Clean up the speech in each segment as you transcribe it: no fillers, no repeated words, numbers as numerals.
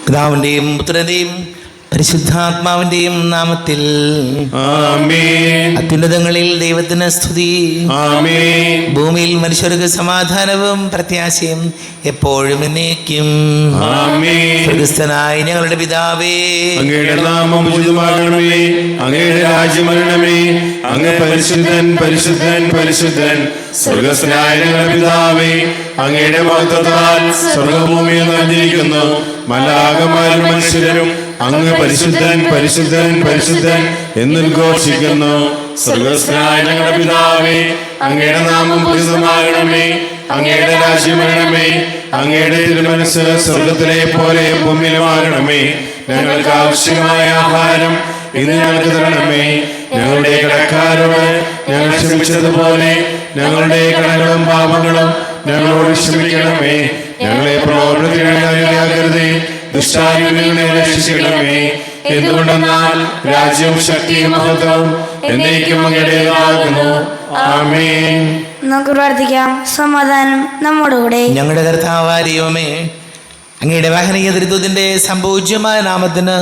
പിതാവിന്റെയും പുത്രന്റെയും പരിശുദ്ധാത്മാവിന്റെയും നാമത്തിൽ ആമേൻ. അത്യുന്നതങ്ങളിൽ ദൈവത്തിന് സ്തുതി. ആമേൻ. ഭൂമിയിൽ മനുഷ്യർക്ക് സമാധാനവും പ്രത്യാശയും എപ്പോഴും എന്നേക്കും. ആമേൻ. സ്വർഗ്ഗസ്ഥനായ ഞങ്ങളുടെ പിതാവേ, അങ്ങയുടെ നാമം പൂജിതമാകണമേ. അങ്ങയുടെ രാജ്യം വരണമേ. അങ്ങ് പരിശുദ്ധൻ പരിശുദ്ധൻ പരിശുദ്ധൻ. സ്വർഗ്ഗസ്ഥനായ ഞങ്ങളുടെ പിതാവേ, അങ്ങയുടെ മഹത്വത്താൽ സ്വർഗ്ഗഭൂമിയിൽ നിറഞ്ഞിരിക്കുന്നു. മലാകമാരും മനുഷ്യരും അങ്ങ് പരിശുദ്ധൻ പരിശുദ്ധൻ പരിശുദ്ധൻ എന്നുദ്ഘോഷിക്കുന്നു. സ്വർഗ്ഗസ്ഥനായ ഞങ്ങളുടെ പിതാവേ, അങ്ങയുടെ നാമം പൂജിതമാകണമേ. അങ്ങയുടെ രാജ്യം വരണമേ. അങ്ങയുടെ തിരുമനസ്സ് സ്വർഗ്ഗത്തിലെ പോലെ ഭൂമിയിലുമാകണമേ. ഞങ്ങൾക്ക് ആവശ്യമായ ആഹാരം ഇന്ന് ഞങ്ങൾക്ക് തരണമേ. ഞങ്ങളുടെ കടക്കാരോട് ഞങ്ങൾ ക്ഷമിച്ചതുപോലെ ഞങ്ങളുടെ കടങ്ങളും പാപങ്ങളും ഞങ്ങളോട് ക്ഷമിക്കണമേ. ഞങ്ങളെ പ്രലോഭനത്തിനിടയാക്കരുതേ, ദുഷ്ടാരൂപികളെ രക്ഷിക്കണമേ. എന്തുകൊണ്ടെന്നാൽ രാജ്യവും ശക്തിയും മഹത്വവും എന്നേക്കും അങ്ങയുടേതാകുന്നു. ആമേൻ. നമുക്ക് പ്രാർത്ഥിക്കാം. സമാധാനം നമ്മോടുകൂടെ. ഞങ്ങളുടെ കർത്താവായ ദൈവമേ, അങ്ങയുടെ വാഹനീയ ദരിദ്രത്തിന്റെ സംപൂജ്യമായ നാമത്തിന്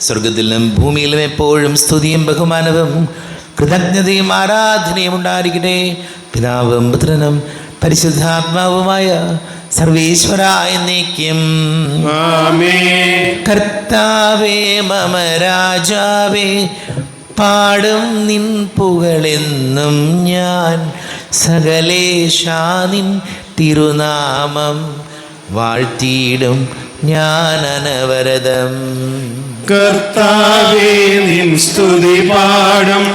സ്വർഗത്തിലും ഭൂമിയിലും എപ്പോഴും സ്തുതിയും ബഹുമാനവും കൃതജ്ഞതയും ആരാധനയും ഉണ്ടായിരിക്കട്ടെ. പിതാവും പുത്രനും പരിശുദ്ധാത്മാവുമായ സർവീശ്വര എന്നേക്കും. ആമേൻ. കർത്താവേ മമ രാജാവേ, പാടും നിൻ പുകളെന്നും ഞാൻ. സകലേശാ നിൻ തിരുനാമം വാഴ്ത്തിയിടും ഞാൻ അനവരതം. കർത്താവേ നിൻ സ്തുതി പാടും,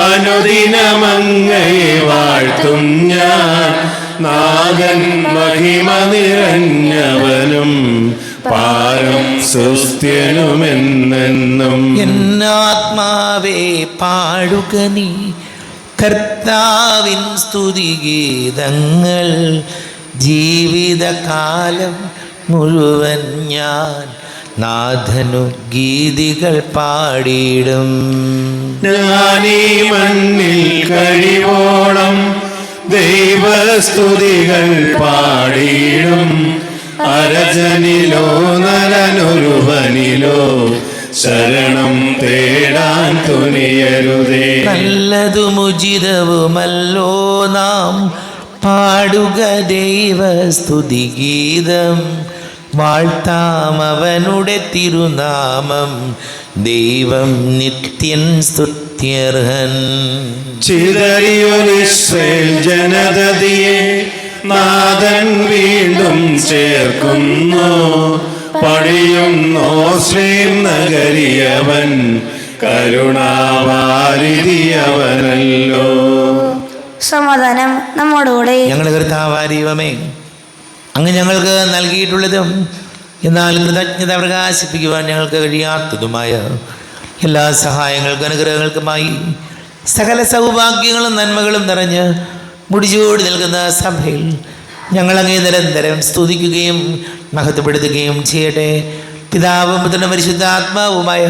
അനുദിനമങ്ങയെ വാഴ്ത്തും ഞാൻ. നാഥൻ മഹിമ നിറഞ്ഞവനും പാരം സുസ്ഥ്യനുമെന്നെന്നും. എന്നാത്മാവേ പാടുക നീ കർത്താവിൻ സ്തുതിഗീതങ്ങൾ. ജീവിതകാലം മുഴുവൻ ഞാൻ നാഥനു ഗീതികൾ പാടിയിടും. ഞാനീ മണ്ണിൽ കഴിവോളം ദൈവസ്തുതികൾ പാടിയിടും. അരജനിലോ നരനൊരുവനിലോ ശരണം തേടാൻ തുനിയരുതേ. നല്ലതും ഉചിതവുമല്ലോ നാം പാടുക ദൈവസ്തുതിഗീതം. വാഴ്ത്താം അവനുടെ തിരുനാമം, ദൈവം നിത്യൻ സ്തുത്യർഹൻ. ചിതറിയൊരിസ്രയേൽ ജനതതിയെ നാഥൻ വീണ്ടും ചേർക്കുന്നു. പണിയുന്നോ ശ്രീം നഗരിയവൻ, കരുണാവാരിതിയവനല്ലോ. സമാധാനം നമ്മോടുകൂടെ. ഞങ്ങളുടെ കർത്താവായ ദൈവമേ, അങ്ങ് ഞങ്ങൾക്ക് നൽകിയിട്ടുള്ളതും എന്നാൽ കൃതജ്ഞത പ്രകാശിപ്പിക്കുവാൻ ഞങ്ങൾക്ക് കഴിയാത്തതുമായ എല്ലാ സഹായങ്ങൾക്കും അനുഗ്രഹങ്ങൾക്കുമായി സകല സൗഭാഗ്യങ്ങളും നന്മകളും നിറഞ്ഞ് മുടിചൂടി നിൽക്കുന്ന സഭയിൽ ഞങ്ങളങ്ങേ നിരന്തരം സ്തുതിക്കുകയും മഹത്വപ്പെടുത്തുകയും ചെയ്യട്ടെ. പിതാവും പുത്രനും പരിശുദ്ധാത്മാവുമായ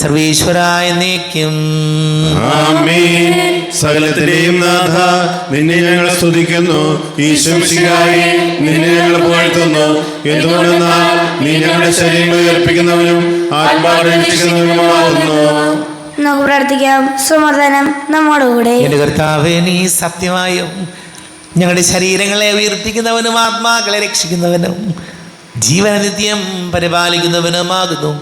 സർവീശ്വരായ എന്നേക്കും. ആമേൻ. സകലത്തിന്റെയും നാഥ, നിന്നെ ഞങ്ങൾ സ്തുതിക്കുന്നു. ഈശോമിശിഹായേ, നിന്നെ ഞങ്ങൾ പുകഴ്ത്തുന്നു. എന്തുകൊണ്ടെന്നാൽ നീ ഞങ്ങളുടെ ശരീരം ഉയർപ്പിക്കുന്നവനും ആത്മാവിനെ രക്ഷിക്കുന്നവനുമാകുന്നു. നമുക്ക് പ്രാർത്ഥിക്കാം. സമാധാനം നമ്മോടുകൂടെ. എൻ്റെ കർത്താവേ, നീ സത്യമായും ഞങ്ങളുടെ ശരീരങ്ങളെ ഉയർപ്പിക്കുന്നവനും ആത്മാക്കളെ രക്ഷിക്കുന്നവനും ജീവനനിത്യം പരിപാലിക്കുന്നവനുമാകുന്നു.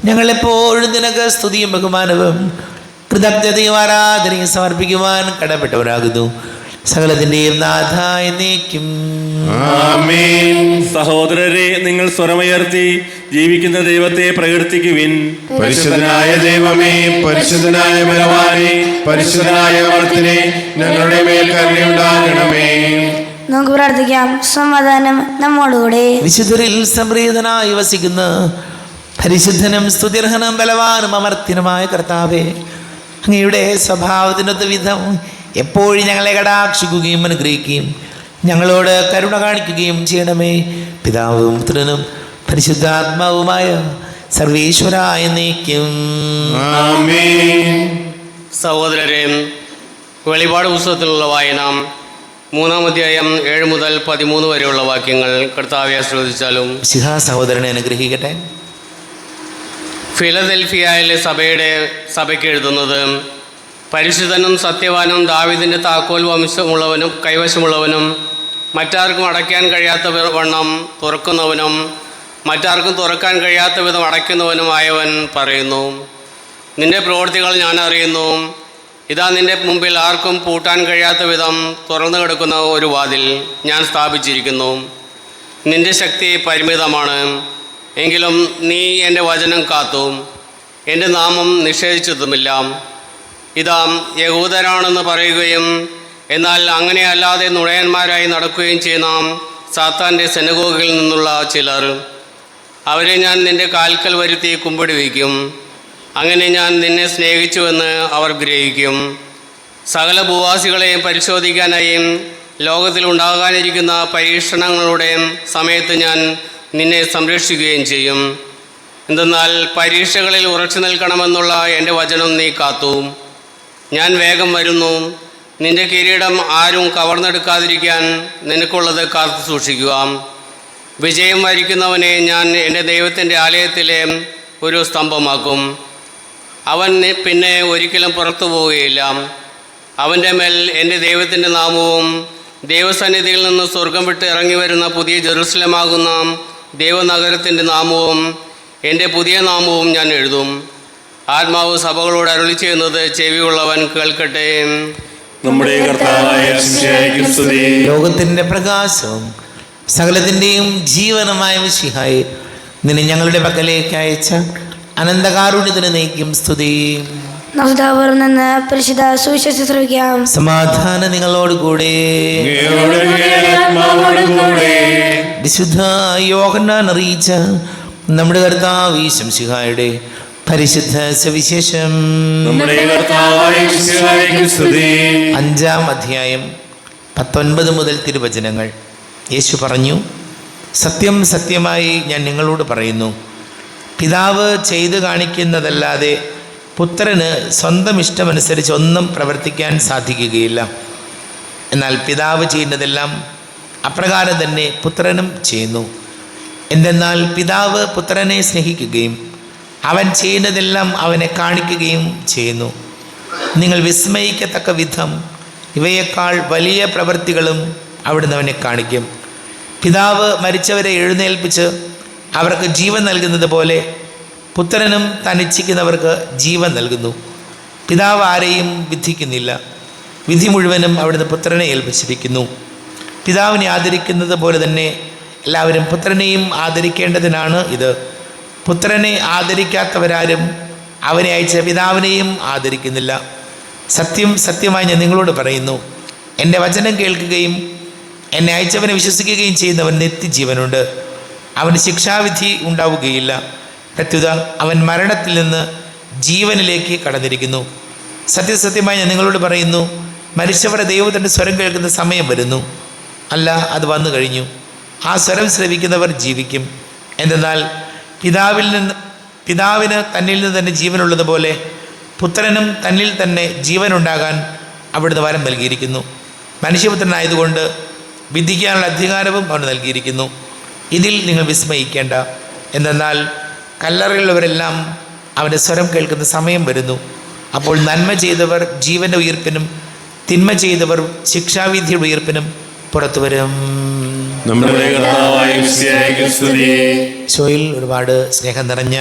ഞങ്ങളെപ്പോഴും നിനക്ക് സ്തുതിയും ബഹുമാനവും കൃതജ്ഞതയും ആരാധനയും സമർപ്പിക്കുവാൻ കടപ്പെട്ടവരാകുന്നു. സകലത്തിന്റെയും നാഥ എന്നേക്കും. ആമേൻ. സഹോദരരെ, നിങ്ങൾ സ്വരമുയർത്തി ജീവിക്കുന്ന ദൈവത്തെ പ്രകീർത്തിക്കുവിൻ. പരിശുദ്ധനായ ദൈവമേ, പരിശുദ്ധനായ ബലവാനേ, പരിശുദ്ധനായ അമർത്തിനെ ഞങ്ങളുടെ മേൽ കരുണയുണ്ടാകണമേ. നമുക്ക് പ്രാർത്ഥിക്കാം. സമാധാനം നമ്മോടുകൂടെ. വിശുദ്ധരിൽ സംപ്രീതനായി വസിക്കുന്ന പരിശുദ്ധനും സ്തുതിർഹനും ബലവാനും അമർത്യനുമായ കർത്താവേ, അങ്ങയുടെ സ്വഭാവത്തിനൊത്ത വിധം എപ്പോഴും ഞങ്ങളെ കടാക്ഷിക്കുകയും അനുഗ്രഹിക്കുകയും ഞങ്ങളോട് കരുണ കാണിക്കുകയും ചെയ്യണമേ. പിതാവും പുത്രനും പരിശുദ്ധാത്മാവുമായ സർവീശ്വരായ എന്നേക്കും. ആമേൻ. സഹോദരരെ, വെളിപാട് പുസ്തകത്തിലുള്ള വായന 3-ാം അധ്യായം 7 മുതൽ 13 വരെയുള്ള വാക്യങ്ങൾ കർത്താവെ ആശീർവദിച്ചാലും. സിഹാ സഹോദരനെ അനുഗ്രഹിക്കട്ടെ. ഫിലദൽഫിയയിലെ സഭയ്ക്ക് എഴുതുന്നത്: പരിശുദ്ധനും സത്യവാനും ദാവീദിൻ്റെ താക്കോൽ കൈവശമുള്ളവനും മറ്റാർക്കും അടയ്ക്കാൻ കഴിയാത്ത വണ്ണം തുറക്കുന്നവനും മറ്റാർക്കും തുറക്കാൻ കഴിയാത്ത വിധം അടയ്ക്കുന്നവനുമായവൻ പറയുന്നു: നിന്റെ പ്രവൃത്തികൾ ഞാൻ അറിയുന്നു. ഇതാ, നിന്റെ മുമ്പിൽ ആർക്കും പൂട്ടാൻ കഴിയാത്ത വിധം തുറന്നു കിടക്കുന്ന ഒരു വാതിൽ ഞാൻ സ്ഥാപിച്ചിരിക്കുന്നു. നിന്റെ ശക്തി പരിമിതമാണ്, എങ്കിലും നീ എൻ്റെ വചനം കാത്തു, എൻ്റെ നാമം നിഷേധിച്ചതുമില്ല. ഇതാ, യഹൂദരാണെന്ന് പറയുകയും എന്നാൽ അങ്ങനെയല്ലാതെ നുഴയന്മാരായി നടക്കുകയും ചെയ്യുന്ന സാത്താൻ്റെ സെനഗോഗിൽ നിന്നുള്ള ചിലർ, അവരെ ഞാൻ നിൻ്റെ കാൽക്കൽ വരുത്തി കുമ്പിടുവിക്കും. അങ്ങനെ ഞാൻ നിന്നെ സ്നേഹിച്ചുവെന്ന് അവർ ഗ്രഹിക്കും. സകല ഭൂവാസികളെയും പരിശോധിക്കാനായി ലോകത്തിലുണ്ടാകാനിരിക്കുന്ന പരീക്ഷണങ്ങളുടെ സമയത്ത് ഞാൻ നിന്നെ സംരക്ഷിക്കുകയും ചെയ്യും. എന്തെന്നാൽ പരീക്ഷകളിൽ ഉറച്ചു നിൽക്കണമെന്നുള്ള എൻ്റെ വചനം നീ കാത്തു. ഞാൻ വേഗം വരുന്നു. നിന്റെ കിരീടം ആരും കവർന്നെടുക്കാതിരിക്കാൻ നിനക്കുള്ളത് കാത്തു സൂക്ഷിക്കുക. വിജയം വരിക്കുന്നവനെ ഞാൻ എൻ്റെ ദൈവത്തിൻ്റെ ആലയത്തിലെ ഒരു സ്തംഭമാക്കും. അവൻ പിന്നെ ഒരിക്കലും പുറത്തു പോവുകയില്ല. അവൻ്റെ മേൽ എൻ്റെ ദൈവത്തിൻ്റെ നാമവും ദൈവസന്നിധിയിൽ നിന്ന് സ്വർഗം വിട്ട് ഇറങ്ങി വരുന്ന പുതിയ ജെറുസലേമാകുന്ന ദൈവനഗരത്തിൻ്റെ നാമവും എൻ്റെ പുതിയ നാമവും ഞാൻ എഴുതും. ആത്മാവ് സഭകളോട് അരുളി ചെയ്യുന്നത് ചെവിയുള്ളവൻ കേൾക്കട്ടെ. നമ്മുടെ കർത്താവായ മിശിഹായ്ക്ക് സ്തുതി. ലോകത്തിൻ്റെ പ്രകാശവും സകലത്തിൻ്റെയും ജീവനുമായ മിശിഹായെ, നിന്നെ ഞങ്ങളുടെ പക്കലേക്ക് അയച്ച അനന്തകാരുണ്യത്തിന് നീക്കും സ്തുതി. നമുക്ക് നിന്ന് പരിശുദ്ധ സുവിശേഷം ശ്രവിക്കാം. സമാധാനം നിങ്ങളോടുകൂടെ. വിശുദ്ധ യോഹന്നാൻ അറിയിച്ച നമ്മുടെ കർത്താവ് ശംസിഹായുടെ പരിശുദ്ധ സുവിശേഷം. 5-ാം അധ്യായം 19 മുതൽ തിരുവചനങ്ങൾ. യേശു പറഞ്ഞു: സത്യം സത്യമായി ഞാൻ നിങ്ങളോട് പറയുന്നു, പിതാവ് ചെയ്തു കാണിക്കുന്നതല്ലാതെ പുത്രന് സ്വന്തം ഇഷ്ടമനുസരിച്ച് ഒന്നും പ്രവർത്തിക്കാൻ സാധിക്കുകയില്ല. എന്നാൽ പിതാവ് ചെയ്യുന്നതെല്ലാം അപ്രകാരം തന്നെ പുത്രനും ചെയ്യുന്നു. എന്തെന്നാൽ പിതാവ് പുത്രനെ സ്നേഹിക്കുകയും അവൻ ചെയ്യുന്നതെല്ലാം അവനെ കാണിക്കുകയും ചെയ്യുന്നു. നിങ്ങൾ വിസ്മയിക്കത്തക്ക വിധം ഇവയേക്കാൾ വലിയ പ്രവൃത്തികളും അവിടുന്ന് അവനെ കാണിക്കും. പിതാവ് മരിച്ചവരെ എഴുന്നേൽപ്പിച്ച് അവർക്ക് ജീവൻ നൽകുന്നത് പോലെ പുത്രനും താൻ ഇച്ഛിക്കുന്നവർക്ക് ജീവൻ നൽകുന്നു. പിതാവ് ആരെയും വിധിക്കുന്നില്ല, വിധി മുഴുവനും അവിടുന്ന് പുത്രനെ ഏൽപ്പിച്ചിരിക്കുന്നു. പിതാവിനെ ആദരിക്കുന്നത് പോലെ തന്നെ എല്ലാവരും പുത്രനെയും ആദരിക്കേണ്ടതിനാണ് ഇത്. പുത്രനെ ആദരിക്കാത്തവരാരും അവനെ അയച്ച പിതാവിനെയും ആദരിക്കുന്നില്ല. സത്യം സത്യമായി ഞാൻ നിങ്ങളോട് പറയുന്നു, എൻ്റെ വചനം കേൾക്കുകയും എന്നെ അയച്ചവനെ വിശ്വസിക്കുകയും ചെയ്യുന്നവൻ നിത്യജീവനുണ്ട്, അവന് ശിക്ഷാവിധി ഉണ്ടാവുകയില്ല. പ്രത്യുത അവൻ മരണത്തിൽ നിന്ന് ജീവനിലേക്ക് കടന്നിരിക്കുന്നു. സത്യസത്യമായി ഞാൻ നിങ്ങളോട് പറയുന്നു, മരിച്ചവരുടെ ദൈവത്തിൻ്റെ സ്വരം കേൾക്കുന്ന സമയം വരുന്നു, അല്ല അത് വന്നു കഴിഞ്ഞു. ആ സ്വരം ശ്രവിക്കുന്നവർ ജീവിക്കും. എന്തെന്നാൽ പിതാവിന് തന്നിൽ നിന്ന് തന്നെ ജീവനുള്ളതുപോലെ പുത്രനും തന്നിൽ തന്നെ ജീവനുണ്ടാകാൻ അവിടുന്ന് വരം നൽകിയിരിക്കുന്നു. മനുഷ്യപുത്രനായതുകൊണ്ട് വിധിക്കാനുള്ള അധികാരവും അവന് നൽകിയിരിക്കുന്നു. ഇതിൽ നിങ്ങൾ വിസ്മയിക്കേണ്ട. എന്തെന്നാൽ കല്ലറയിലുള്ളവരെല്ലാം അവൻ്റെ സ്വരം കേൾക്കുന്ന സമയം വരുന്നു. അപ്പോൾ നന്മ ചെയ്തവർ ജീവൻ്റെ ഉയർപ്പിനും തിന്മ ചെയ്തവർ ശിക്ഷാവിധിയുടെ ഉയർപ്പിനും പുറത്തു വരും. ഷോയിൽ ഒരുപാട് സ്നേഹം നിറഞ്ഞ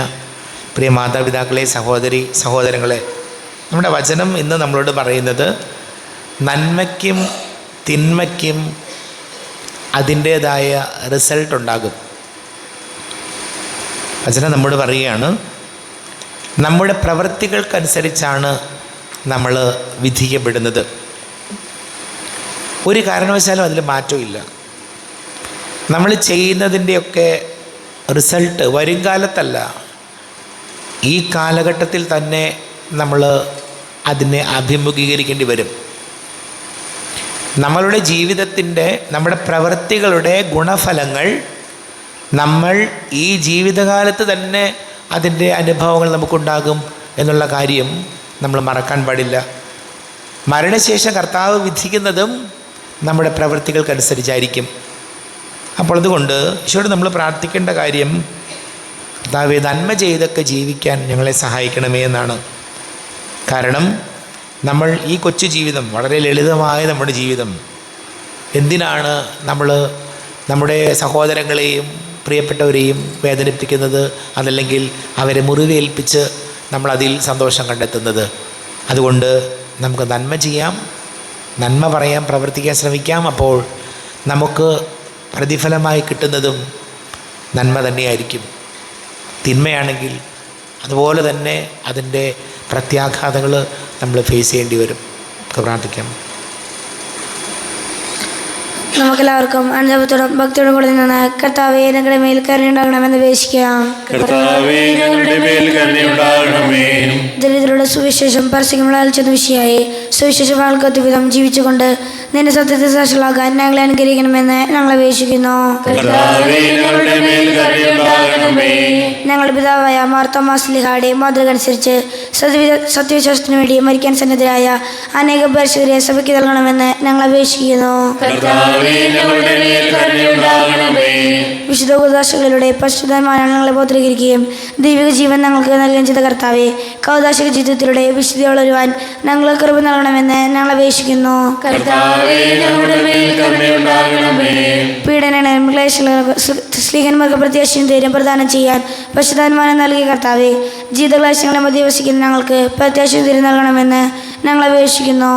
പ്രിയ മാതാപിതാക്കളെ, സഹോദരങ്ങളെ, നമ്മുടെ വചനം ഇന്ന് നമ്മളോട് പറയുന്നത് നന്മയ്ക്കും തിന്മയ്ക്കും അതിൻ്റേതായ റിസൾട്ട് ഉണ്ടാകും. വചനം നമ്മോട് പറയുകയാണ്, നമ്മുടെ പ്രവൃത്തികൾക്കനുസരിച്ചാണ് നമ്മൾ വിധിക്കപ്പെടുന്നത്. ഒരു കാരണവശാലും അതിൽ മാറ്റമില്ല. നമ്മൾ ചെയ്യുന്നതിൻ്റെയൊക്കെ റിസൾട്ട് വരും കാലത്തല്ല, ഈ കാലഘട്ടത്തിൽ തന്നെ നമ്മൾ അതിനെ അഭിമുഖീകരിക്കേണ്ടി വരും. നമ്മളുടെ ജീവിതത്തിൻ്റെ, നമ്മുടെ പ്രവൃത്തികളുടെ ഗുണഫലങ്ങൾ നമ്മൾ ഈ ജീവിതകാലത്ത് തന്നെ അതിൻ്റെ അനുഭവങ്ങൾ നമുക്കുണ്ടാകും എന്നുള്ള കാര്യം നമ്മൾ മറക്കാൻ പാടില്ല. മരണശേഷം കർത്താവ് വിധിക്കുന്നതും നമ്മുടെ പ്രവൃത്തികൾക്കനുസരിച്ചായിരിക്കും. അപ്പോൾ അതുകൊണ്ട് ഈശോയോട് നമ്മൾ പ്രാർത്ഥിക്കേണ്ട കാര്യം, കർത്താവേ നന്മ ചെയ്തൊക്കെ ജീവിക്കാൻ ഞങ്ങളെ സഹായിക്കണമേ എന്നാണ്. കാരണം നമ്മൾ ഈ കൊച്ചു ജീവിതം, വളരെ ലളിതമായ നമ്മുടെ ജീവിതം, എന്തിനാണ് നമ്മൾ നമ്മുടെ സഹോദരങ്ങളെയും പ്രിയപ്പെട്ടവരെയും വേദനിപ്പിക്കുന്നത്, അതല്ലെങ്കിൽ അവരെ മുറിവേൽപ്പിച്ച് നമ്മളതിൽ സന്തോഷം കണ്ടെത്തുന്നത്? അതുകൊണ്ട് നമുക്ക് നന്മ ചെയ്യാം, നന്മ പറയാം, പ്രവർത്തിക്കാൻ ശ്രമിക്കാം. അപ്പോൾ നമുക്ക് പ്രതിഫലമായി കിട്ടുന്നതും നന്മ തന്നെയായിരിക്കും. തിന്മയാണെങ്കിൽ അതുപോലെ തന്നെ അതിൻ്റെ പ്രത്യാഘാതങ്ങൾ നമ്മൾ ഫേസ് ചെയ്യേണ്ടി വരും. പ്രാർത്ഥിക്കാം. നമുക്കെല്ലാവർക്കും അനുഭവത്തോടും ഭക്തിയോടും കൂടി നിന്ന് കർത്താവേ ഞങ്ങളുടെ മേൽ കരുണയുണ്ടാകണമെന്ന് അപേക്ഷിക്കാം. കർത്താവേ ഞങ്ങളുടെ മേൽ കരുണയുണ്ടാകണമേ. ദരിദ്രരുടെ സുവിശേഷം പരസ്യങ്ങളാൽ ചെന്ന വിഷയമായി സുവിശേഷം ആൾക്കത്ത് വിധം ജീവിച്ചുകൊണ്ട് നിന്റെ സത്യത്തെ സാക്ഷികളാകാൻ ഞങ്ങളെ അനുഗ്രഹിക്കണമെന്ന് ഞങ്ങൾ അപേക്ഷിക്കുന്നു. കർത്താവേ ഞങ്ങളുടെ മേൽ കരുണയുണ്ടാകണമേ. ഞങ്ങളുടെ പിതാവായ മാർത്തോമാസ്ലിഹായുടെ മാതൃക അനുസരിച്ച് സത്യവിശ്വാസത്തിനു വേണ്ടി മരിക്കാൻ സന്നദ്ധരായ അനേകം പരിശുദ്ധരെ സഭയ്ക്ക് നൽകണമെന്ന് ഞങ്ങൾ അപേക്ഷിക്കുന്നു. വിശുദ്ധ കൂദാശകളിലൂടെ പരിശുദ്ധമായ ഞങ്ങളെ ബോധീകരിക്കുകയും ദൈവിക ജീവൻ ഞങ്ങൾക്ക് നൽകുകയും ചെയ്ത കർത്താവെ, കൗദാശിക ജീവിതത്തിലൂടെ വിശുദ്ധി വളരുവാൻ ഞങ്ങൾക്ക് കൃപ നൽകണമെന്ന് ഞങ്ങൾ അപേക്ഷിക്കുന്നു. പീഡനം സ്ത്രീകന്മാർക്ക് പ്രത്യാശയും ധൈര്യം പ്രദാനം ചെയ്യാൻ പരിശുദ്ധാത്മാനം നൽകിയ കർത്താവെ, ജീവിതക്ലേശങ്ങളെ മധ്യവസിക്കുന്ന ഞങ്ങൾക്ക് പ്രത്യാശയും ധൈര്യം നൽകണമെന്ന് ഞങ്ങൾ അപേക്ഷിക്കുന്നു.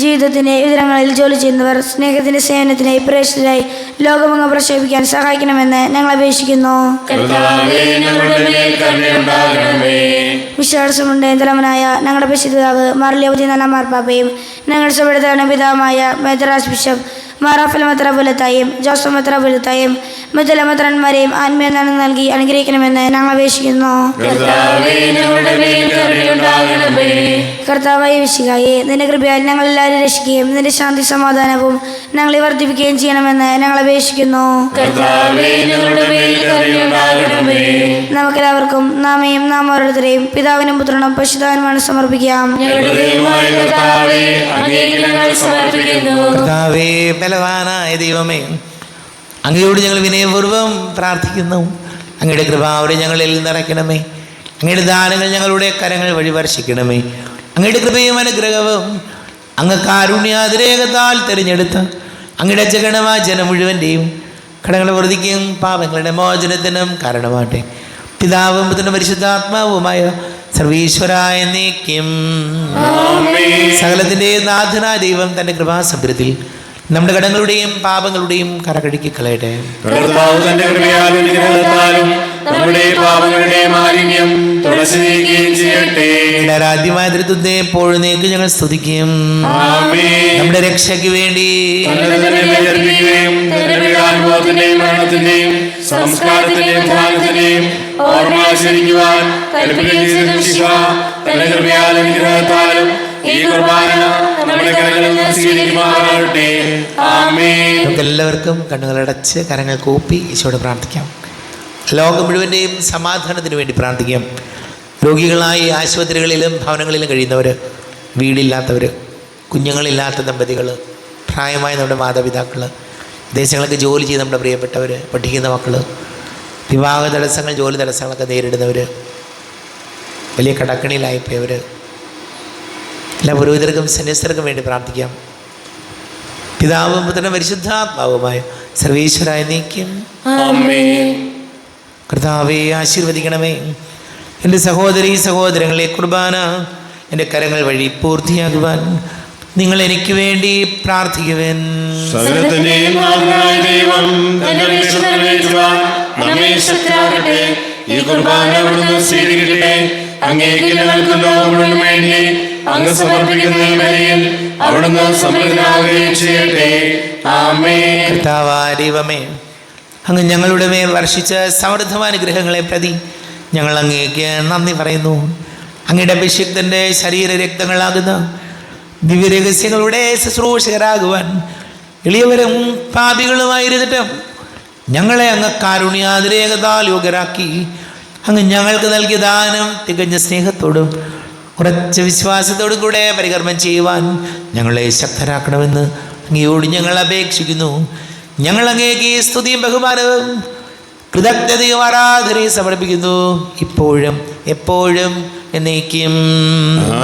ജീവിതത്തിന്റെ വിതരങ്ങളിൽ ജോലി ചെയ്യുന്നവർ സ്നേഹത്തിന്റെ സേവനത്തിനായി പ്രേക്ഷിതരായി ലോകമെങ്ങും പ്രക്ഷേപിക്കാൻ സഹായിക്കണമെന്ന് ഞങ്ങൾ അപേക്ഷിക്കുന്നു. വിശ്വാസമുണ്ട് തലമനായ ഞങ്ങളുടെ പരിശുദ്ധാവ് മാർലിയവതി നാലാം മാർപ്പാപ്പയും ഞങ്ങളുടെ സഭയുടെ പിതാവുമായ മെത്രാസ് ബിഷപ്പ് മാറാഫൽ മെത്രാപൊലീത്തായും ജോസഫ് മെത്രാപൊലീത്തായും മറ്റുള്ള മെത്രാന്മാരെയും ആത്മീയ നന്മ നൽകി അനുഗ്രഹിക്കണമെന്ന് ഞങ്ങൾ അപേക്ഷിക്കുന്നു. കർത്താവായ മിശിഹായേ, നിന്റെ കൃപയാൽ ഞങ്ങൾ എല്ലാവരും രക്ഷിക്കുകയും നിന്റെ ശാന്തി സമാധാനവും ഞങ്ങളെ വർദ്ധിപ്പിക്കുകയും ചെയ്യണമെന്ന് ഞങ്ങൾ അപേക്ഷിക്കുന്നു. നമുക്കെല്ലാവർക്കും നാമയും നാം ഓരോരുത്തരെയും പിതാവിനും പുത്രനും പരിശുദ്ധാത്മാവിനും സമർപ്പിക്കാം. കർത്താവേ, ബലവാനായ ദൈവമേ, അങ്ങയോട് ഞങ്ങൾ വിനയപൂർവ്വം പ്രാർത്ഥിക്കുന്നു. അങ്ങയുടെ കൃപാവരെ ഞങ്ങളിൽ നിറയ്ക്കണമേ. അങ്ങയുടെ ദാനങ്ങൾ ഞങ്ങളുടെ കരങ്ങൾ വഴി വർഷിക്കണമേ. അങ്ങയുടെ കൃപയും അനുഗ്രഹവും അങ്ങ് കാരുണ്യാതിരേകത്താൽ തിരഞ്ഞെടുത്ത അങ്ങയുടെ ജഗണമായ ജനം മുഴുവൻ്റെയും കടങ്ങളുടെ വൃദ്ധിക്കും പാപങ്ങളുടെ മോചനത്തിനും കാരണമാട്ടെ. പിതാവും പുത്രനും പരിശുദ്ധാത്മാവുമായ സർവീശ്വരായ എന്നേക്കും. സകലത്തിൻ്റെ നാഥനായ ദൈവം തൻ്റെ കൃപാസമുദ്രത്തിൽ നമ്മുടെ കടങ്ങളുടെയും പാപങ്ങളുടെയും കറകഴുകി കളയട്ടെ. കർത്താവ് തന്റെ കൃപയാലും അനുഗ്രഹത്താലും നമ്മുടെ പാപങ്ങളുടെ മാലിന്യം തുടച്ചു നീക്കുകയും ചെയ്യട്ടെ. ആരാധ്യമായ ദൃത്വത്തെ എപ്പോഴും നീക്ക് ഞങ്ങൾ സ്തുതിക്കും. നമ്മുടെ രക്ഷയ്ക്ക് വേണ്ടി അനുഭവത്തിന്റെയും മരണത്തിന്റെയും സംസ്കാരത്തിന്റെയും ധ്യാനത്തിന്റെയും ഓർമ്മ ആചരിക്കുവാൻ തന്റെ കൃപയാലും അനുഗ്രഹത്താലും ഈ കുർബാന നമ്മുടെ കരങ്ങളിൽ സ്വീകരിക്കുമാറാകട്ടെ. ആമേൻ. നമുക്ക് എല്ലാവർക്കും കണ്ണുകളടച്ച് കരങ്ങൾ കൂപ്പി ഈശോയോട് പ്രാർത്ഥിക്കാം. ലോകം മുഴുവൻ്റെയും സമാധാനത്തിന് വേണ്ടി പ്രാർത്ഥിക്കാം. രോഗികളായി ആശുപത്രികളിലും ഭവനങ്ങളിലും കഴിയുന്നവർ, വീടില്ലാത്തവർ, കുഞ്ഞുങ്ങളില്ലാത്ത ദമ്പതികൾ, പ്രായമായ നമ്മുടെ മാതാപിതാക്കൾ, വിദേശങ്ങളൊക്കെ ജോലി ചെയ്ത് നമ്മുടെ പ്രിയപ്പെട്ടവർ, പഠിക്കുന്ന മക്കൾ, വിവാഹ തടസ്സങ്ങൾ, ജോലി തടസ്സങ്ങളൊക്കെ നേരിടുന്നവർ, വലിയ കടക്കണിയിലായിപ്പോയവർ, എല്ലാ പുരോഹിതർക്കും സന്യസ്തർക്കും വേണ്ടി പ്രാർത്ഥിക്കാം. പിതാവും പുത്രനും പരിശുദ്ധാത്മാവുമായ സർവീശ്വരായ നീക്കും. കർത്താവേ, ആശീർവദിക്കണമേ. എൻ്റെ സഹോദരീ സഹോദരങ്ങളെ, കുർബാന എൻ്റെ കരങ്ങൾ വഴി പൂർത്തിയാകുവാൻ നിങ്ങൾ എനിക്ക് വേണ്ടി പ്രാർത്ഥിക്കുവാൻ. ഈ കുർബാന അവിടുന്ന് സ്വീകരിക്കട്ടെ. അങ്ങേക്ക് ഞങ്ങൾക്ക് ലോകം വേണ്ടി അങ്ങ് സമർപ്പിക്കുന്ന ബലിയിൽ അവിടുന്ന് സമൃദ്ധനാവുകയും ചെയ്യട്ടെ. ആമേൻ. കർത്താവായ ദൈവമേ, അങ്ങ് ഞങ്ങളുടെ മേൽ വർഷിച്ച സമൃദ്ധമാനുഗ്രഹങ്ങളെ പ്രതി ഞങ്ങൾ അങ്ങേക്ക് നന്ദി പറയുന്നു. അങ്ങയുടെ അഭിഷിക്തൻ്റെ ശരീരരക്തങ്ങളാകുന്ന ദിവ്യരഹസ്യങ്ങളുടെ ശുശ്രൂഷകരാകുവാൻ എളിയവരും പാപികളുമായിരുന്നിട്ടും ഞങ്ങളെ അങ്ങ് കാരുണ്യാതിരേകതാൽ യോഗ്യരാക്കി. അങ്ങ് ഞങ്ങൾക്ക് നൽകിയ ദാനം തികഞ്ഞ സ്നേഹത്തോടും ഉറച്ച വിശ്വാസത്തോടു കൂടെ പരികർമ്മം ചെയ്യുവാൻ ഞങ്ങളെ ശക്തരാക്കണമെന്ന് അങ്ങയോട് ഞങ്ങൾ അപേക്ഷിക്കുന്നു. ഞങ്ങൾ അങ്ങേക്ക് സ്തുതിയും ബഹുമാനവും കൃതജ്ഞതയും ആരാധനയും സമർപ്പിക്കുന്നു, ഇപ്പോഴും എപ്പോഴും എന്നേക്കും.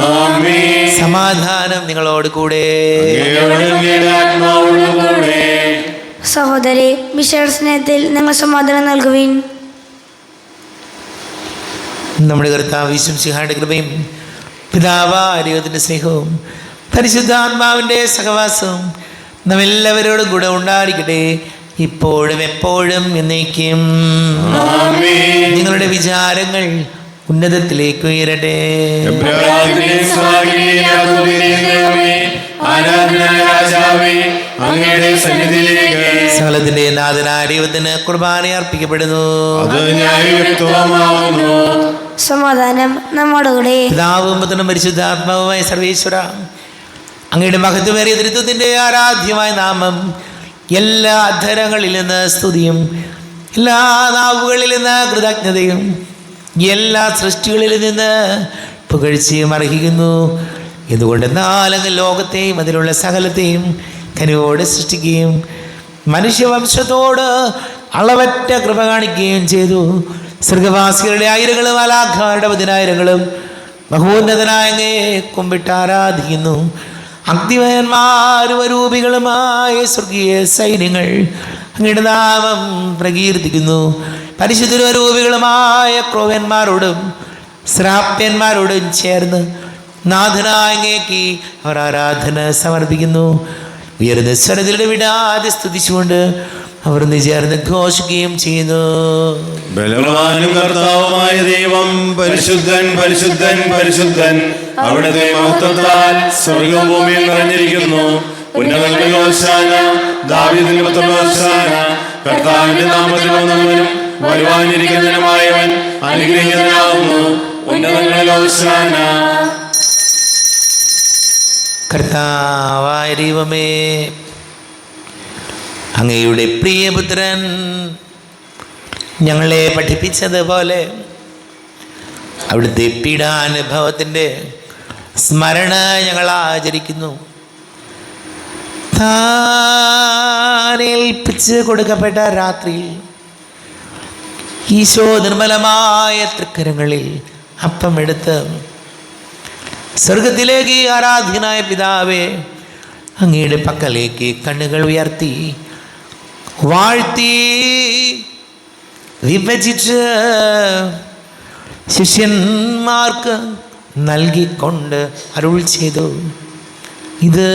ആമേൻ. സമാധാനം നിങ്ങളോട് കൂടെ. സഹോദരി, വിശേഷ സ്നേഹത്തിൽ നിങ്ങൾ സമാധാനം നൽകുവിൻ. നമ്മുടെ കർത്താവ് യേശുമിശിഹായുടെ കൃപയും പിതാവായ ദൈവത്തിൻ്റെ സ്നേഹവും പരിശുദ്ധാത്മാവിൻ്റെ സഹവാസവും നമ്മെല്ലാവരോടും കൂടെ ഉണ്ടായിരിക്കട്ടെ, ഇപ്പോഴും എപ്പോഴും എന്നേക്കും. നിങ്ങളുടെ വിചാരങ്ങൾ ഉന്നതത്തിലേക്ക് ഉയരട്ടെ. സകലത്തിന്റെ നാഥനായ ദൈവത്തിന് കുർബാന അർപ്പിക്കപ്പെടുന്നു. സമാധാനം നമ്മോടുകൂടെ. പിതാവും പുത്രനും പരിശുദ്ധാത്മാവുമായ സർവേശ്വര, അങ്ങയുടെ മഹത്വമേറിയ ത്രിത്വത്തിന്റെ ആരാധ്യമായ നാമം എല്ലാ അധരങ്ങളിൽ നിന്ന് സ്തുതിയും എല്ലാ നാവുകളിൽ നിന്ന് കൃതജ്ഞതയും എല്ലാ സൃഷ്ടികളിൽ നിന്ന് പുകഴ്ചയും അർഹിക്കുന്നു. എന്തുകൊണ്ടെന്നാൽ അങ്ങ് ലോകത്തെയും അതിലുള്ള സകലത്തെയും കനിവോടെ സൃഷ്ടിക്കുകയും മനുഷ്യവംശത്തോട് അളവറ്റ കൃപ കാണിക്കുകയും ചെയ്തു. സ്വർഗവാസികളുടെ ആയിരങ്ങളും മാലാഖമാരുടെ പതിനായിരങ്ങളും മഹോന്നതനായ അങ്ങയെ കുമ്പിട്ട് ആരാധിക്കുന്നു. അഗ്നിമയന്മാരും അരൂപികളുമായ സ്വർഗീയ സൈന്യങ്ങൾ അങ്ങയുടെ നാമം പ്രകീർത്തിക്കുന്നു. പരിശുദ്ധരും അരൂപികളുമായ ക്രോവ്യന്മാരോടും ശ്രാപ്യന്മാരോടും ചേർന്ന് നാഥനായ അങ്ങേക്ക് അവർ ആരാധന സമർപ്പിക്കുന്നു. ഉയർന്ന സ്വരത്തിലൂടെ വിടാതെ സ്തുതിച്ചുകൊണ്ട് അവർ ചേർന്ന് ഘോഷിക്കുകയും ചെയ്യുന്നു. ബലവാനും കർത്താവുമായ ദൈവം പരിശുദ്ധൻ പരിശുദ്ധൻ പരിശുദ്ധൻ, അവിടുത്തെ മഹത്വത്താൽ സ്വർഗ്ഗവും ഭൂമിയും നിറഞ്ഞിരിക്കുന്നു. ഉന്നതങ്ങളിൽ ഹോശാന, ദാവീദിന്റെ പുത്രൻ ഹോശാന. കർത്താവിന്റെ നാമത്തിൽ വന്നവനും വരുവാനിരിക്കുന്നവനുമായവൻ അനുഗ്രഹീതനാകുന്നു. ഉന്നതങ്ങളിൽ ഹോശാന. കർത്താവായ ദൈവമേ, അങ്ങയുടെ പ്രിയപുത്രൻ ഞങ്ങളെ പഠിപ്പിച്ചതുപോലെ അവിടുത്തെ പീഡാനുഭവത്തിൻ്റെ സ്മരണ ഞങ്ങൾ ആചരിക്കുന്നു. താനേൽപ്പിച്ച് കൊടുക്കപ്പെട്ട രാത്രിയിൽ ഈശോ നിർമ്മലമായ തൃക്കരങ്ങളിൽ അപ്പമെടുത്ത് സ്വർഗത്തിലേക്ക് ആരാധ്യനായ പിതാവേ അങ്ങയുടെ പക്കലേക്ക് കണ്ണുകൾ ഉയർത്തി വാഴ്ത്തി വിഭജിച്ച് ശിഷ്യന്മാർക്ക് നൽകിക്കൊണ്ട് അരുൾ ചെയ്തു, ഇത്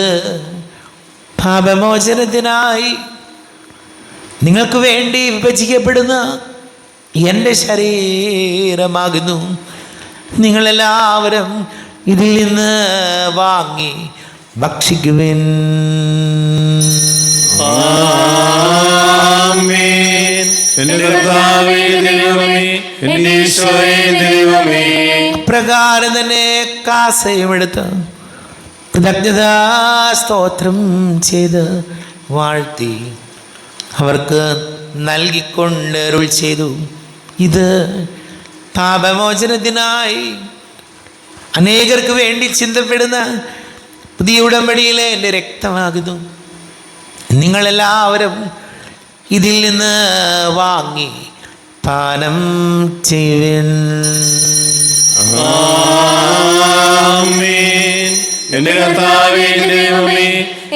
പാപമോചനത്തിനായി നിങ്ങൾക്ക് വേണ്ടി വിഭജിക്കപ്പെടുന്ന എൻ്റെ ശരീരമാകുന്നു. നിങ്ങളെല്ലാവരും ഇതിൽ നിന്ന് വാങ്ങി ഭക്ഷിക്കുവിൻ. ആമേൻ. എന്റെ കർത്താവേ ദൈവമേ, എന്റെ ഈശോയേ ദൈവമേ. പ്രകാരം തന്നെ കാസയുമെടുത്ത് കൃതജ്ഞതാ സ്തോത്രം ചെയ്ത് വാഴ്ത്തി അവർക്ക് നൽകിക്കൊണ്ട് അരുൾ ചെയ്തു, ഇത് പാപമോചനത്തിനായി അനേകർക്ക് വേണ്ടി ചിന്തപ്പെടുന്ന പുതിയ ഉടമ്പടിയിലെ എൻ്റെ രക്തമാകുന്നു. നിങ്ങളെല്ലാവരും ഇതിൽ നിന്ന് വാങ്ങി പാനം ചെയ്യുവിൻ. ആമേൻ. എന്റെ കർത്താവേ ദൈവമേ,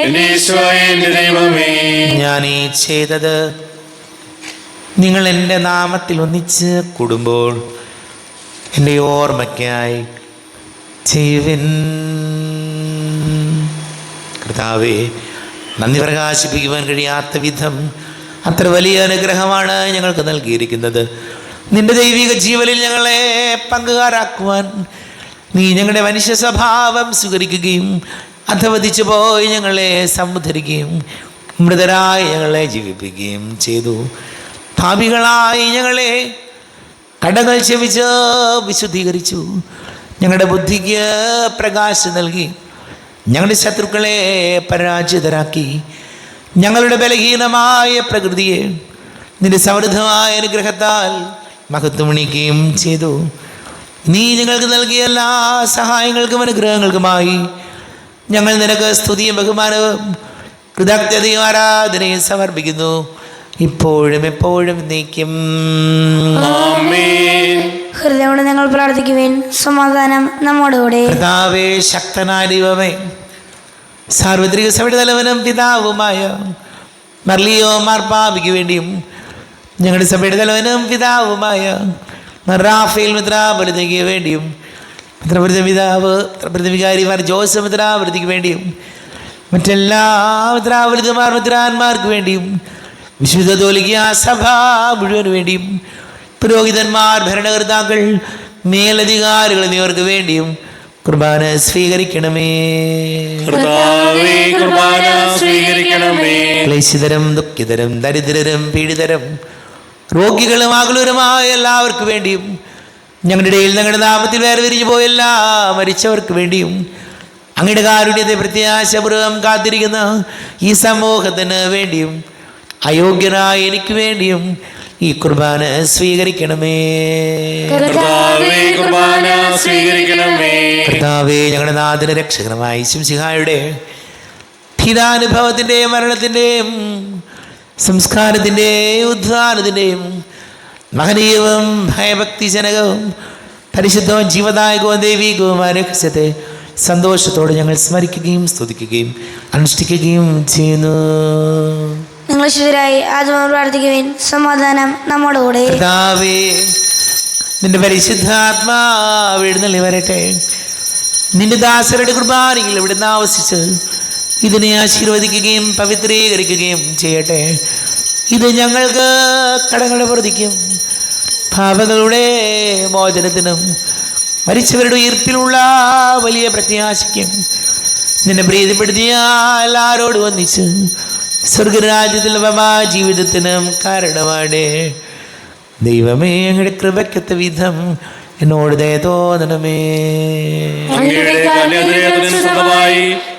എന്റെ ഈശോയേ ദൈവമേ. ഞാൻ ഈ ചെയ്തത് നിങ്ങൾ എൻ്റെ നാമത്തിൽ ഒന്നിച്ച് കൂടുമ്പോൾ എൻ്റെ ഓർമ്മയ്ക്കായി ചെയ്യുവിൻ. കർത്താവേ, നന്ദി പ്രകാശിപ്പിക്കുവാൻ കഴിയാത്ത വിധം അത്ര വലിയ അനുഗ്രഹമാണ് ഞങ്ങൾക്ക് നൽകിയിരിക്കുന്നത്. നിന്റെ ദൈവിക ജീവനിൽ ഞങ്ങളെ പങ്കുകാരാക്കുവാൻ നീ ഞങ്ങളുടെ മനുഷ്യ സ്വഭാവം സ്വീകരിക്കുകയും അധവധിച്ചു പോയി ഞങ്ങളെ സമുദ്ധരിക്കുകയും മൃതരായി ഞങ്ങളെ ജീവിപ്പിക്കുകയും ചെയ്തു. പാപികളായി ഞങ്ങളെ കടങ്ങൾ ക്ഷമിച്ച് വിശുദ്ധീകരിച്ചു. ഞങ്ങളുടെ ബുദ്ധിക്ക് പ്രകാശം നൽകി ഞങ്ങളുടെ ശത്രുക്കളെ പരാജിതരാക്കി. ഞങ്ങളുടെ ബലഹീനമായ പ്രകൃതിയെ നിന്റെ സമൃദ്ധമായ അനുഗ്രഹത്താൽ മഹത്വമണിക്കുകയും ചെയ്തു. നീ ഞങ്ങൾക്ക് നൽകിയ എല്ലാ സഹായങ്ങൾക്കും അനുഗ്രഹങ്ങൾക്കുമായി ഞങ്ങൾ നിനക്ക് സ്തുതിയും ബഹുമാനവും കൃതജ്ഞതയും ആരാധനയും സമർപ്പിക്കുന്നു, ഇപ്പോഴും എപ്പോഴും നീക്കും. ഹൃദയം കൊണ്ട് ഞങ്ങൾ പ്രാർത്ഥിക്കുവേൻ. സമാധാനം നമ്മോടുകൂടെ. കർത്താവേ, ശക്തനായ ദൈവമേ, സാർവത്രിക സഭയുടെ തലവനും പിതാവുമായ മർലിയോ മാർപ്പാപ്പയ്ക്ക് വേണ്ടിയും ഞങ്ങളുടെ സഭയുടെ തലവനും പിതാവുമായ റാഫേൽ മിത്രാപുരതയ്ക്ക് വേണ്ടിയും മിത്രപുരത വികാരി ജോസഫ് മിത്രാപുരതയ്ക്ക് വേണ്ടിയും മറ്റെല്ലാ മിത്രാപുരതമാർ മിത്രാന്മാർക്ക് വേണ്ടിയും വിശുദ്ധ കത്തോലിക്ക സഭ മുഴുവന് വേണ്ടിയും പുരോഹിതന്മാർ, ഭരണകർത്താക്കൾ, മേലധികാരികൾ എന്നിവർക്ക് വേണ്ടിയും കുർബാന സ്വീകരിക്കണമേ. കുർബാന സ്വീകരിക്കണമേ. ക്ലേശിതരും ദുഃഖിതരും ദരിദ്രരും പീഡിതരും രോഗികളും ആകുലരുമായ എല്ലാവർക്കും വേണ്ടിയും ഞങ്ങളുടെ ഇടയിൽ ഞങ്ങളുടെ നാമത്തിൽ വേറെ വിരിഞ്ഞു പോയ എല്ലാ മരിച്ചവർക്ക് വേണ്ടിയും അങ്ങയുടെ കാരുണ്യത്തെ പ്രത്യാശപൂർവ്വം കാത്തിരിക്കുന്ന ഈ സമൂഹത്തിന് വേണ്ടിയും അയോഗ്യനായ എനിക്ക് വേണ്ടിയും ഈ കുർബാന സ്വീകരിക്കണമേ. കുർബാന സ്വീകരിക്കണമേ. കർത്താവേ, ഞങ്ങളുടെ നാഥന രക്ഷകരമായ ശംസിഹായുടെ പീഡാനുഭവത്തിൻ്റെയും മരണത്തിൻ്റെയും സംസ്കാരത്തിൻ്റെയും ഉദ്ധാനത്തിൻ്റെയും മഹനീയവും ഭയഭക്തിജനകവും പരിശുദ്ധവും ജീവദായകവും ദൈവികവുമായ രഹസ്യത്തെ സന്തോഷത്തോടെ ഞങ്ങൾ സ്മരിക്കുകയും സ്തുതിക്കുകയും അനുഷ്ഠിക്കുകയും ചെയ്യുന്നു. നിങ്ങൾ ശുദ്ധരായി ആദ്യം പ്രാർത്ഥിക്കുവേൻ. സമാധാനം നമ്മോടുകൂടെ. കർത്താവേ, നിന്റെ പരിശുദ്ധാത്മാവ് എഴുന്നള്ളി വരട്ടെ. നിന്റെ ദാസരുടെ കുർബാനയിൽ ഇവിടുന്ന് ആവസിച്ച് ഇതിനെ ആശീർവദിക്കുകയും പവിത്രീകരിക്കുകയും ചെയ്യട്ടെ. ഇത് ഞങ്ങൾക്ക് കടങ്ങളുടെ പ്രതിക്കും പാപങ്ങളുടെ മോചനത്തിനും മരിച്ചവരുടെ ഉയർപ്പിലുള്ള വലിയ പ്രത്യാശയ്ക്കും നിന്നെ പ്രീതിപ്പെടുത്തിയാൽ ആരോട് വന്നിച്ച് സ്വർഗരാജ്യത്തിൽ ജീവിതത്തിനും കാരണമാണ്. ദൈവമേ, ഞങ്ങളുടെ കൃപയ്ക്കത്ത വിധം എന്നോട് ദയ തോന്നണമേ.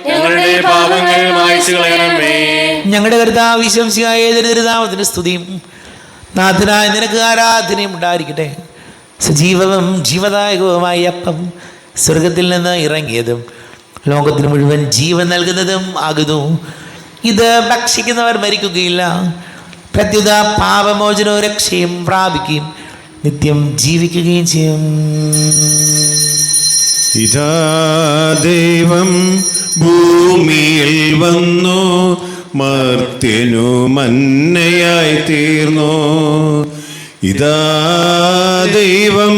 ഞങ്ങളുടെ പാപങ്ങൾ മായ്ച്ചു കളയണമേ. ഞങ്ങളുടെ കർത്താവ് ശംസിഹായ ദരിദ്രനാമത്തിന് സ്തുതിയും നാഥനായ നിനക്ക് ആരാധനയും ഉണ്ടായിരിക്കട്ടെ. സജീവവും ജീവദായകവുമായ അപ്പം സ്വർഗത്തിൽ നിന്ന് ഇറങ്ങിയതും ലോകത്തിന് മുഴുവൻ ജീവൻ നൽകുന്നതും ആകുന്നു. ഇത് ഭക്ഷിക്കുന്നവർ മരിക്കുകയില്ല, പ്രത്യുത പാപമോചനവും രക്ഷയും പ്രാപിക്കുകയും നിത്യം ജീവിക്കുകയും ചെയ്യും. ഇതാ ദൈവം ഭൂമിയിൽ വന്നു, മർത്യനു മന്നയായി തീർന്നു. ഇതാ ദൈവം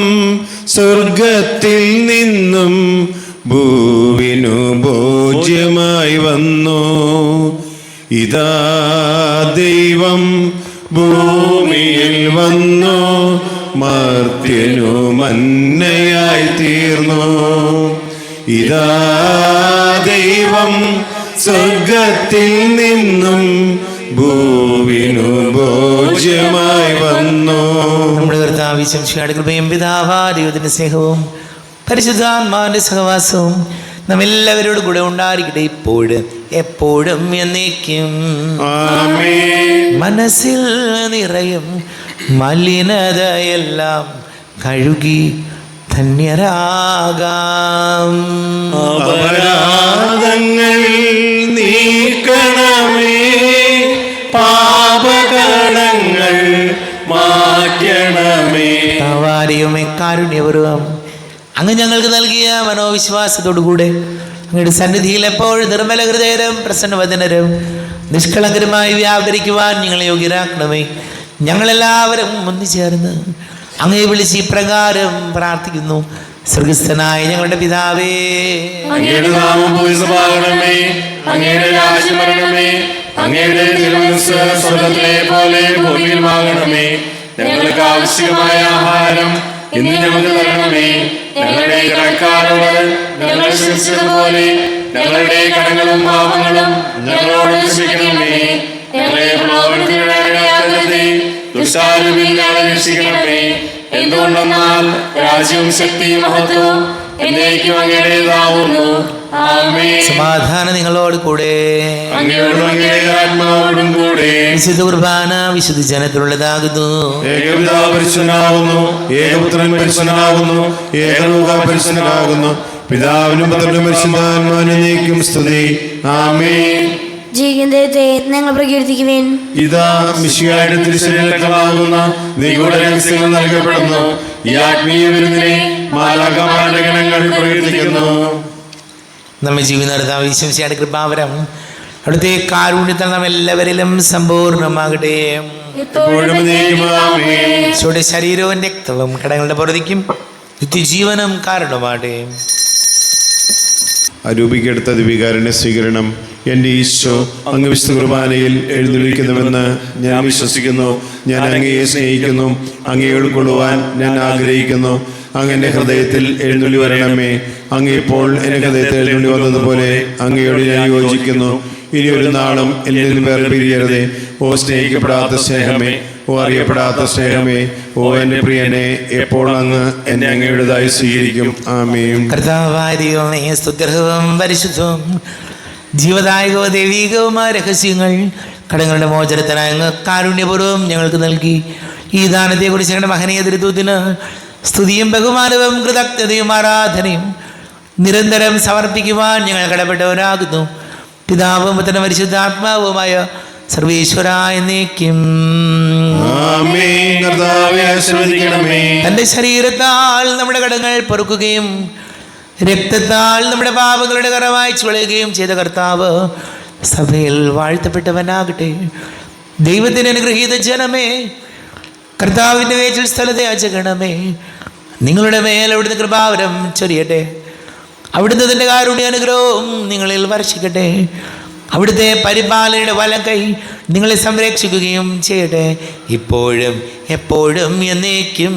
സ്വർഗത്തിൽ നിന്നും ഭൂവിനു ഭോജ്യമായി വന്നു. ഇതാ ദൈവം ഭൂമിയിൽ വന്നു, മർത്യനു മന്നയായി തീർന്നു. ഇതാ ദൈവം സ്വർഗത്തിൽ നിന്നും ഭൂവിനു ഭോജ്യമായി വന്നു. നമ്മുടെ കർത്താവ് ശംസിഹായുടെ കൃപയും പിതാവാദിയുടെ സ്നേഹവും പരിശുദ്ധാത്മാവിന്റെ സഹവാസവും നമ്മെല്ലാവരോടും കൂടെ ഉണ്ടായിരിക്കട്ടെ, ഇപ്പോഴും എപ്പോഴും എന്നേക്കും. മനസ്സിൽ നിറയും മലിനതയെല്ലാം കഴുകി ധന്യരാകാം. അപരാധങ്ങൾ നീക്കണമേ, പാപകടങ്ങൾ മാറ്റണമേ. താവാരിയുമേ കാരുണ്യപൂർവം അങ്ങ് ഞങ്ങൾക്ക് നൽകിയ മനോവിശ്വാസത്തോടുകൂടെ അങ്ങയുടെ സന്നിധിയിൽ എപ്പോഴും നിർമ്മല ഹൃദയരും പ്രസന്നവദനരും നിഷ്കളങ്കരുമായി വ്യാപരിക്കുവാൻ ഞങ്ങളെ യോഗ്യരാക്കണമേ. ഞങ്ങളെല്ലാവരും ഒന്നുചേർന്ന് അങ്ങയെ വിളിച്ച് ഇപ്രകാരം പ്രാർത്ഥിക്കുന്നു. സ്വർഗസ്ഥനായ ഞങ്ങളുടെ പിതാവേ, അങ്ങയുടെ നാമം പൂജിതമാകണമേ, അങ്ങയുടെ രാജ്യം വരണമേ, അങ്ങയുടെ തിരുമനസ്സ് സ്വർഗ്ഗത്തിലെ പോലെ ഭൂമിയിലുമാകണമേ. ഞങ്ങൾക്ക് ആവശ്യമായ ആഹാരം ഇന്ന് ഞങ്ങൾക്ക് തരണമേ. ഞങ്ങളുടെ കടക്കാരോട് ഞങ്ങൾ ക്ഷമിച്ചതുപോലെ ഞങ്ങളുടെ കടങ്ങളും പാപങ്ങളും ഞങ്ങളോട് ക്ഷമിക്കണമേ. ഞങ്ങളെ പ്രലോഭനത്തിനിടയാക്കരുതേ, ദുഷ്ടാരൂപിയിൽ ഞങ്ങളെ രക്ഷിക്കണമേ. എന്തുകൊണ്ടെന്നാൽ രാജ്യവും ശക്തിയും മഹത്വവും എന്നേക്കും അങ്ങയുടേതാവുന്നു. ആമേൻ. സമാധാനം നിങ്ങളോട് കൂടെ. അങ്ങയോടും അങ്ങയുടെ ആത്മാവോടും കൂടെ. വിശുദ്ധ കുർബാന വിശുദ്ധ ജനത്തിലുള്ളതാകുന്നു. ഏകപിതാവ് പരിശുദ്ധനാകുന്നു, ഏകപുത്രൻ പരിശുദ്ധനാകുന്നു, ഏകരൂഹ പരിശുദ്ധനാകുന്നു. പിതാവിനും പുത്രനും പരിശുദ്ധാത്മാവിനും എന്നേക്കും സ്തുതി. ആമേൻ. ജീവിക്കുന്ന ദൈവത്തെ നിങ്ങൾ പ്രകീർത്തിക്കുവേൻ. ഇതാ മിശിഹായുടെ തിരുശരീരങ്ങളാകുന്ന നിഗൂഢ രഹസ്യങ്ങൾ നൽകപ്പെടുന്നു. ഈ ആത്മീയ വിരുന്നിനെ മാലാഖമാരുടെ ഗണങ്ങൾ പ്രകീർത്തിക്കുന്നു. നമ്മെ ജീവിതം നടത്താൻ വിശ്വസിയുടെ കൃപാവരം അവിടുത്തെ കാരുണ്യത്താൽ നാം എല്ലാവരിലും സമ്പൂർണ്ണമാകട്ടെ. ഇപ്പോഴും എന്നേക്കും ആമേൻ. ഈശോയുടെ ശരീരവും രക്തവും കടങ്ങളുടെ പുറത്തേക്കും നിത്യജീവനം കാരണമാകട്ടെ. അരൂപിക്കെടുത്ത ദിവികാരനെ സ്വീകരണം. എൻ്റെ ഈശോ അങ്ങ് വിശുദ്ധ കുർബാനയിൽ എഴുന്നള്ളിക്കുന്നുവെന്ന് ഞാൻ വിശ്വസിക്കുന്നു. ഞാൻ അങ്ങയെ സ്നേഹിക്കുന്നു. അങ്ങയെ ഉൾക്കൊള്ളുവാൻ ഞാൻ ആഗ്രഹിക്കുന്നു. അങ്ങ് എൻ്റെ ഹൃദയത്തിൽ എഴുന്നള്ളി വരണമേ. അങ്ങ് ഇപ്പോൾ എൻ്റെ ഹൃദയത്തിൽ എഴുന്നള്ളി വന്നതുപോലെ അങ്ങയോട് ഞാൻ യോജിക്കുന്നു. ഇനി ഒരു നാളും എന്നിൽ നിന്ന് വേർപിരിയരുതേ. ഓ സ്നേഹിക്കപ്പെടാത്ത സ്നേഹമേ, ഓ അറിയപ്പെടാത്ത സ്നേഹമേ, ഓ എൻ്റെ പ്രിയനെ, എപ്പോൾ അങ്ങ് എന്നെ അങ്ങയുടേതായി സ്വീകരിക്കും. ആമേൻ. കർത്താവായ ദൈവമേ, സ്തുത്യർഹവും പരിശുദ്ധവും ജീവദായകവും ദൈവീകവുമായ രഹസ്യങ്ങൾ കടങ്ങളുടെ മോചനത്തിനായി അങ്ങ് കാരുണ്യപൂർവ്വം ഞങ്ങൾക്ക് നൽകി. ഈ ദാനത്തെക്കുറിച്ച് ഞങ്ങളുടെ മഹനീയ ദൃത്വത്തിന് സ്തുതിയും ബഹുമാനവും കൃതജ്ഞതയും ആരാധനയും നിരന്തരം സമർപ്പിക്കുവാൻ ഞങ്ങൾ കടപ്പെട്ടവരാകുന്നു. പിതാവും പുത്രനും പരിശുദ്ധാത്മാവുമായ സർവേശ്വര എന്നേക്കും. ആമേൻ. കർത്താവേ, ആശീർവദിക്കണമേ. തൻ്റെ ശരീരത്താൽ നമ്മുടെ കടങ്ങൾ പൊറുക്കുകയും രക്തത്താൽ നമ്മുടെ പാപങ്ങളുടെ കറ മായ്ച്ചു കളയുകയും ചെയ്ത കർത്താവ് സഭയിൽ വാഴ്ത്തപ്പെട്ടവനാകട്ടെ. ദൈവത്തിന് അനുഗ്രഹീത ജനമേ, കർത്താവിൻ്റെ വേച്ചിൽ സ്ഥലത്തെ അജഗണമേ, നിങ്ങളുടെ മേൽ അവിടുന്ന് കൃപാവരം ചൊരിയട്ടെ. അവിടുന്ന് തൻ്റെ കാരുണ്യ അനുഗ്രഹവും നിങ്ങളിൽ വർഷിക്കട്ടെ. അവിടുത്തെ പരിപാലനയുടെ വലങ്കൈ നിങ്ങളെ സംരക്ഷിക്കുകയും ചെയ്യട്ടെ, ഇപ്പോഴും എപ്പോഴും എന്നേക്കും.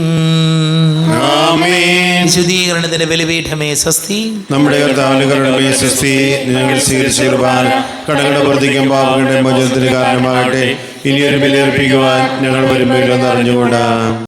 ആമേൻ. വിശുദ്ധീകരണത്തിന്റെ ബലിപീഠമേ സ്വസ്തി. നമ്മുടെ കർത്താവിന്റെ കരുണമേ സ്വസ്തി. ഞങ്ങൾ സ്വീകരിച്ച കുർബാന കടകളുടെ വർദ്ധിക്കും പാപങ്ങളുടെ മോചനത്തിന് കാരണമാകട്ടെ. ഇനിയൊരു ബലിയർപ്പിക്കുവാൻ ഞങ്ങൾ വരുമ്പോഴെന്ന് അറിഞ്ഞുകൊണ്ടാണ്.